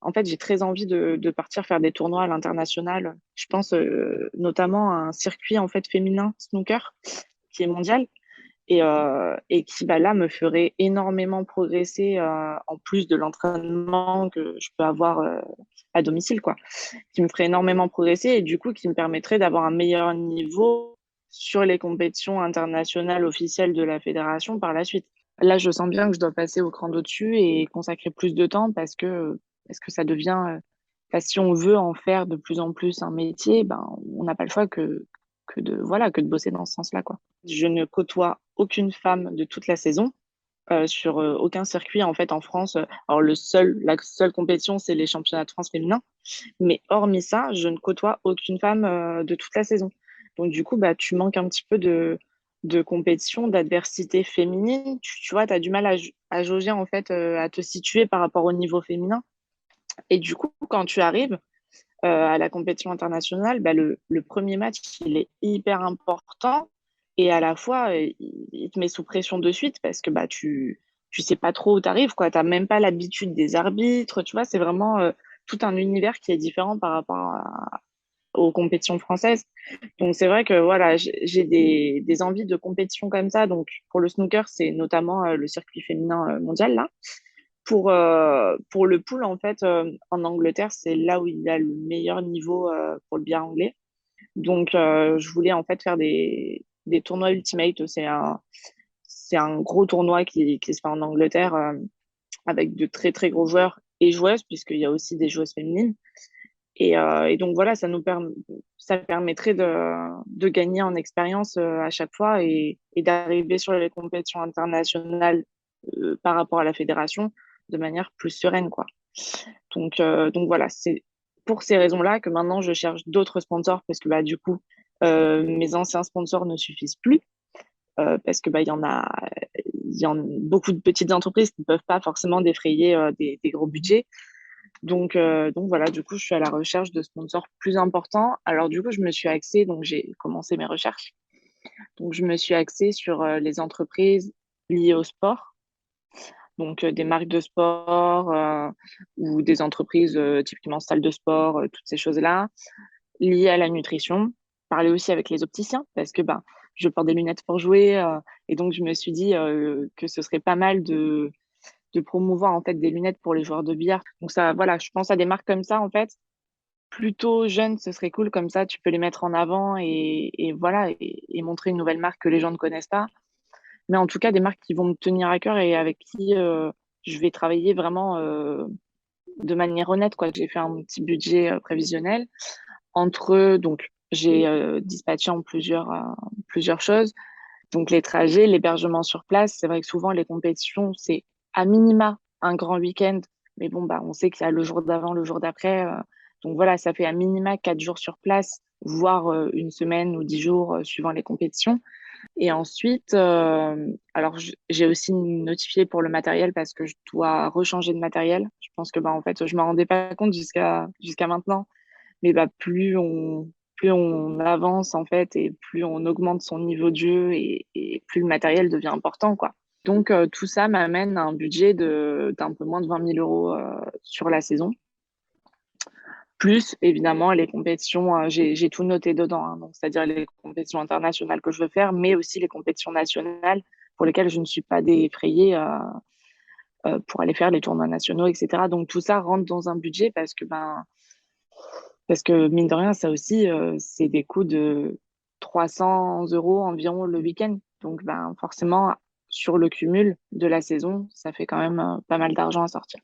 en fait, j'ai très envie de partir faire des tournois à l'international. Je pense notamment à un circuit en fait féminin snooker qui est mondial et qui bah, là me ferait énormément progresser en plus de l'entraînement que je peux avoir à domicile, quoi, qui me ferait énormément progresser et du coup qui me permettrait d'avoir un meilleur niveau sur les compétitions internationales officielles de la fédération par la suite. Là, je sens bien que je dois passer au cran d'au-dessus et consacrer plus de temps parce que ça devient, enfin, si on veut en faire de plus en plus un métier, ben, on n'a pas le choix que de bosser dans ce sens-là, quoi. Je ne côtoie aucune femme de toute la saison sur aucun circuit en fait en France. Alors la seule compétition, c'est les championnats de France féminins. Mais hormis ça, je ne côtoie aucune femme de toute la saison. Donc du coup, bah, tu manques un petit peu de compétition, d'adversité féminine. Tu vois, tu as du mal à jauger en fait, à te situer par rapport au niveau féminin. Et du coup, quand tu arrives à la compétition internationale, bah, le premier match, il est hyper important et à la fois, il te met sous pression de suite parce que bah, tu sais pas trop où tu arrives, quoi. Tu n'as même pas l'habitude des arbitres, tu vois, c'est vraiment tout un univers qui est différent par rapport aux compétitions françaises. Donc c'est vrai que voilà, j'ai des envies de compétition comme ça. Donc pour le snooker, c'est notamment le circuit féminin mondial là. Pour le pool, en fait, en Angleterre, c'est là où il y a le meilleur niveau pour le billard anglais. Donc, je voulais en fait faire des tournois Ultimate. C'est un gros tournoi qui se fait en Angleterre avec de très, très gros joueurs et joueuses, puisqu'il y a aussi des joueuses féminines. Et donc, voilà, ça permettrait de gagner en expérience à chaque fois et d'arriver sur les compétitions internationales par rapport à la fédération de manière plus sereine, quoi. Donc voilà, c'est pour ces raisons-là que maintenant je cherche d'autres sponsors parce que bah, du coup, mes anciens sponsors ne suffisent plus parce que bah, il y en a beaucoup de petites entreprises qui ne peuvent pas forcément défrayer des gros budgets. Donc voilà, du coup, je suis à la recherche de sponsors plus importants. Alors du coup, je me suis axée, donc j'ai commencé mes recherches. Donc je me suis axée sur les entreprises liées au sport, donc des marques de sport ou des entreprises typiquement salles de sport, toutes ces choses-là, liées à la nutrition. Parler aussi avec les opticiens parce que ben, je porte des lunettes pour jouer et donc je me suis dit que ce serait pas mal de promouvoir en fait des lunettes pour les joueurs de billard. Donc ça, voilà, je pense à des marques comme ça en fait. Plutôt jeunes, ce serait cool comme ça, tu peux les mettre en avant et voilà et montrer une nouvelle marque que les gens ne connaissent pas. Mais en tout cas, des marques qui vont me tenir à cœur et avec qui je vais travailler vraiment de manière honnête, quoi. J'ai fait un petit budget prévisionnel. Donc, j'ai dispatché en plusieurs choses. Donc, les trajets, l'hébergement sur place. C'est vrai que souvent, les compétitions, c'est à minima un grand week-end. Mais bon, bah, on sait qu'il y a le jour d'avant, le jour d'après. Donc, voilà, ça fait à minima 4 jours sur place, voire une semaine ou 10 jours, suivant les compétitions. Et ensuite, alors j'ai aussi notifié pour le matériel parce que je dois rechanger de matériel. Je pense que bah en fait, je m'en rendais pas compte jusqu'à maintenant, mais bah plus on avance en fait et plus on augmente son niveau de jeu et plus le matériel devient important, quoi. Donc tout ça m'amène à un budget de d'un peu moins de 20 000 euros sur la saison. Plus, évidemment, les compétitions, j'ai tout noté dedans, hein, donc c'est-à-dire les compétitions internationales que je veux faire, mais aussi les compétitions nationales pour lesquelles je ne suis pas défrayée pour aller faire les tournois nationaux, etc. Donc tout ça rentre dans un budget parce que mine de rien, ça aussi, c'est des coûts de 300 euros environ le week-end. Donc ben, forcément, sur le cumul de la saison, ça fait quand même pas mal d'argent à sortir.